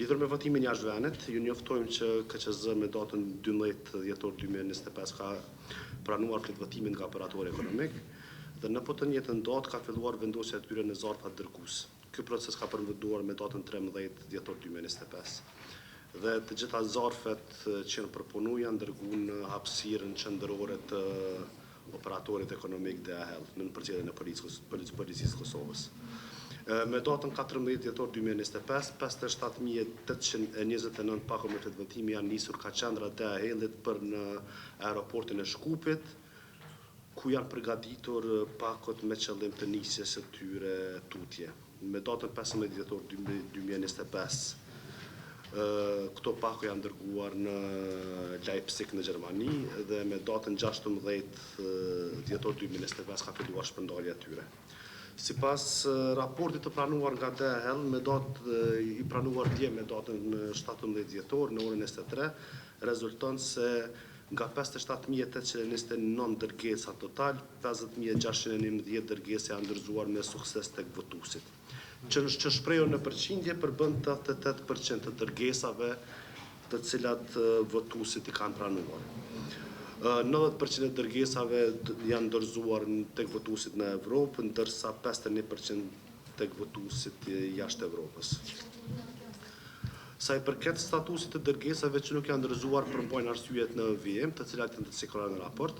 Lidhur me votimin jashtë vendit, ju njoftojmë që KQZ me datën 12 dhjetor 2025 ka pranuar këtë votimin nga operatori ekonomik dhe në po të njëjtën datë ka filluar vendosja e tyre në zarfa dërgues. Ky proces ka përfunduar me datën 13 dhjetor 2025. Dhe të gjitha zarfet që janë përpunu janë dërguar në hapësirën qendrore të operatorit ekonomik DHL në përgjithësinë e policisë Kosovës. Me datën 14 dhjetor 2025, 57.829 pakomër të votimi janë nisur ka qendra DHL-it për në aeroportin e Shkupit, ku janë përgatitur pakot me qëllim të nisjes së tyre tutje. Me datën 15 dhjetor 2025, këto pako janë dërguar në Leipzig në Gjermani dhe me datën 16 dhjetor 2025 ka filluar shpërndarja e tyre. Sipas raportit të pranuar nga DHL, me datë i pranuar dje me datën 17 dhjetor në orën 23, rezulton se nga 57.829 dërgesa total, 50.611 dërgesa janë ndërzuar me sukses tek votuesit. Që shprehur në përqindje përbën 88% të dërgesave të cilat votuesit i kanë pranuar. 90% e dërgesave janë ndërzuar tek votuesit në Evropë, ndërsa 51% tek votuesit jashtë Evropës. Sa i përket statusit të dërgesave që nuk janë ndërzuar përmbajnë arsyet në VM, të cilat janë të siguruara në raport.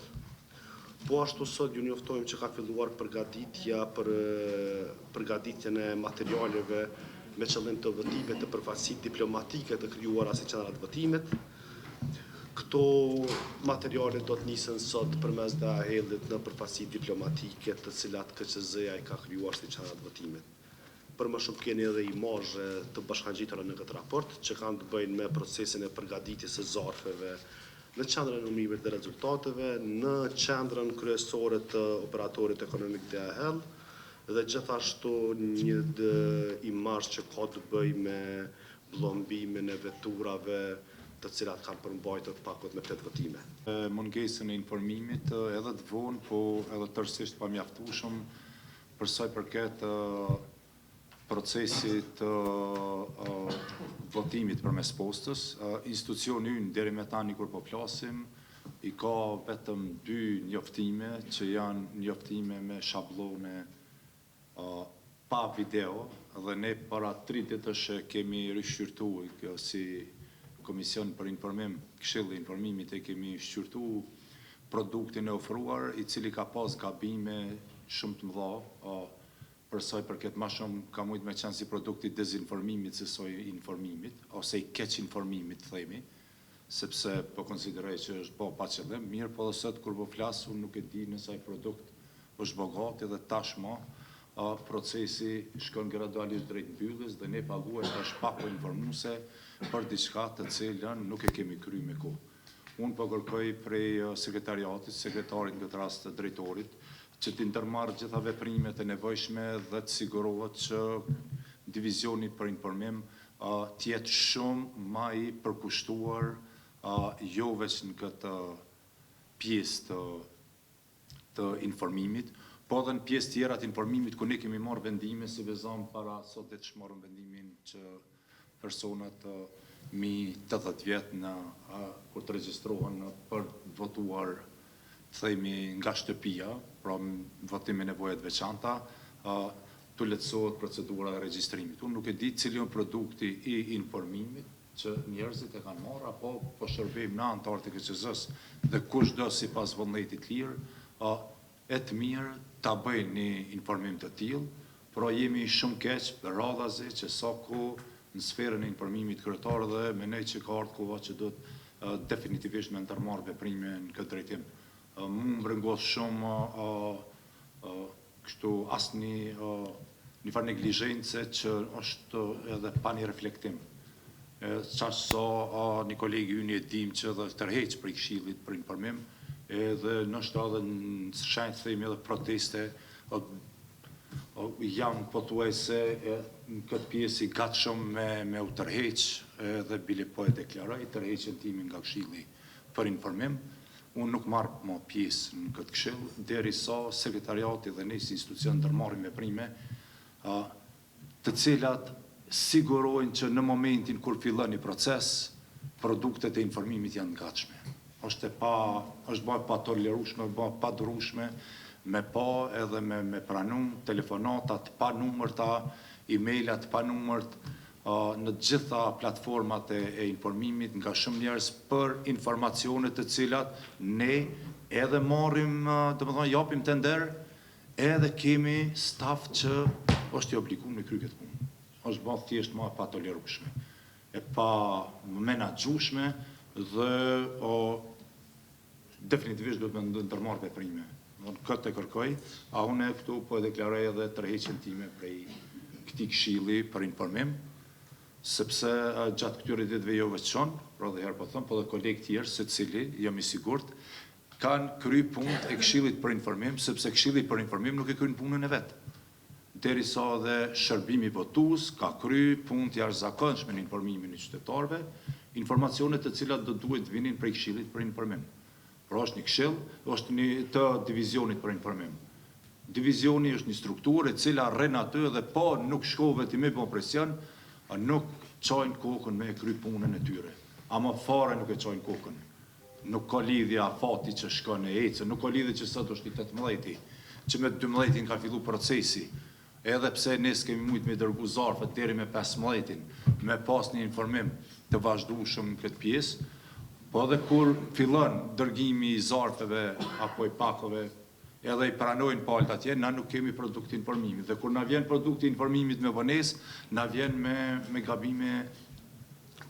Po ashtu sot ju njoftojmë që ka filluar përgatitjen e materialeve me qëllim të votimit të përfaqësitë diplomatike të krijuara si qendra të votimit. Këto materiale do të nisen sot përmes DHL-it në përfaqësi diplomatike të cilat KQZ-ja i ka krijuar si qendra të votimit. Për më shumë keni edhe imazhe të bashkangjitura në këtë raport që kanë të bëjnë me procesin e përgatitjes së zarfeve në qendrën e numërimit dhe rezultateve, në qendrën kryesore të operatorit ekonomik DHL dhe gjithashtu një imazh që ka të bëjë me vllombimin e veturave të cilat kanë përmbajtur pakot me 8 votime. Mungesën e informimit edhe të vonë, po edhe tërësisht pa mjaftueshëm për sa i përket procesit votimit përmes postës. Institucioni ynë deri me tani kur po flasim, i ka vetëm 2 njoftime që janë njoftime me shablone pa video dhe ne para 3 ditësh kemi rishqyrtuar si Komision për informim, Këshilli i informimit e kemi shqyrtu produktin e ofruar, i cili ka pas gabime shumë të mëdha, për sa i përket më shumë ka mujt me qenë si produkti dezinformimit se sa i informimit, ose i keq informimit, themi, sepse po konsideroj që është bo pa qëllim, mirë po dhe sot kur po flas, unë nuk e di nëse ai produkt është bogati dhe tashmë procesi shkon gradualisht drejt mbylljes dhe ne paguajmë tash pako informuese për diçka të cilën nuk e kemi kryer me kohë. Unë po kërkoj prej sekretariatit, sekretarit në këtë rast të drejtorit, që të ndërmarrë gjitha veprimet e nevojshme dhe të sigurohet që divizioni për informim t'jetë shumë më i përkushtuar jo vetëm në këtë pjesë të informimit, po dhe në pjesë tjera të informimit ku ne kemi marrë vendime si vezam para sot dhe të shmarrëm vendimin që personat mi 80 vjetë kur të regjistrohen për votuar themi nga shtëpia, pra votime nevojat veçanta, të lehtësohet procedura e regjistrimit. Unë nuk e di cili është produkti i informimit që njerëzit e kanë marrë, apo po shërbejmë në anëtarët e KQZ-s dhe kushdo sipas vullnetit lirë, e të mirë ta bëjnë një informim të tillë, por jemi shumë keq radhazi që sa ku në sferën e informimit kryetar dhe mendoj që ka ardhur koha që duhet definitivisht me ndërmarrë veprime në këtë drejtim. Më mbrëngos shumë kështu një farë neglizhence që është edhe pa një reflektim. Qaq sa një kolegi ynë e dim që dhe tërheq për i Këshillit për informim, edhe nështë edhe në shenjë themi edhe proteste, janë pothuajse në këtë pjesë i gatshëm me u tërheq, edhe bile po e deklaroj tërheqjen timin nga Këshilli për informim. Unë nuk marrë më pjesë në këtë këshill, derisa sekretariati dhe ne si institucion ndërmarrim veprime, të cilat sigurojnë që në momentin kur fillon një proces, produktet e informimit janë gatshme. Është bërë pa tolerueshme, bërë pa durueshme, me pa edhe me pranum, telefonatat pa numërta, e-mailat pa numërt, në gjitha platformat e informimit nga shumë njerëz për informacionet të cilat ne edhe marrim, japim tender, edhe kemi staf që është i obliguar me kry këtë punë. Është bërë thjesht ma pa tolerueshme, e pa menaxhueshme dhe definitivisht duhet me ndërmarrë veprime. Këtë e kërkoj, a unë këtu po e deklaroj edhe tërheqjen time prej këtij këshilli për informim, sepse gjatë këtyre ditëve jo veçon, pra dhe herë po them, po dhe kolegë tjerë, secili, jam i sigurt, kanë kry punët e këshillit për informim, sepse këshilli për informim nuk e kryen punën e vet. Derisa dhe shërbimi votues ka kry punë të jashtëzakonshme në informimin e qytetarëve, informacionet të cilat do duhet vinin prej këshillit për informim. Pra është një këshill, është një të divizionit për informim. Divizioni është një strukturë e cila rren aty dhe po nuk shkove ti me bën presion, nuk çojnë kokën me kry punën e tyre. Ama fare nuk e çojnë kokën. Nuk ka lidhja fati që shkon e ecën, nuk ka lidhje që sot është i 18-i, që me 12-in ka fillu procesi. Edhe pse ne s'kemi mujt me dërgu zarfet deri me 15-in, me pas një informim të vazhdueshëm në këtë pjesë, po edhe kur fillon dërgimi i zarfeve apo i pakove, edhe i pranojnë palët atje, na nuk kemi produkt informimit. Dhe kur na vjen produkti informimit me vonesë, na vjen me gabime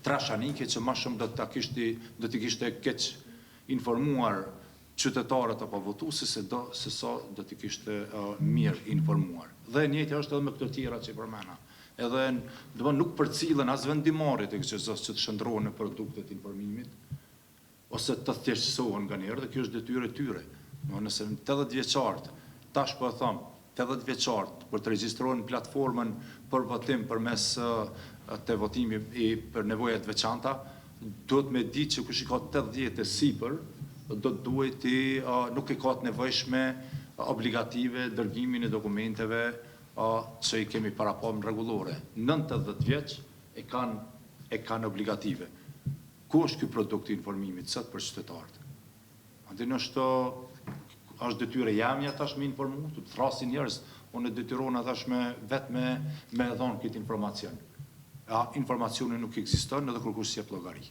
trashanike që ma shumë do t'i kishte keq informuar qytetarët apo votuesit se sa do t'i kishte mirë informuar. Dhe njëjtë është edhe me këto tjera që i përmena. Edhe nuk përcillen as vendimarrjet e kësaj që të shndrohen në produktet informimit, ose të thjeshtësohen nga njerë, dhe kjo është detyrë e tyre. Nëse në 80 vjeçart, tash po e them, 80 vjeçart, për të regjistrohen platformën për votim përmes të votimi për nevojat veçanta, duhet me ditë që kush i ka 80 e sipër, do të duhet nuk i ka të nevojshme obligative dërgimin e dokumenteve që i kemi parapam rregullore. 90 vjeç e kanë obligative. Ku është ky produkt i informimit sot për qytetarët? Andaj është detyre jamja tash me informu, të thrasin njerëz, unë e detyrona tash vetë me dhënë këtë informacion. Informacioni nuk ekziston edhe kur kush sjep llogari.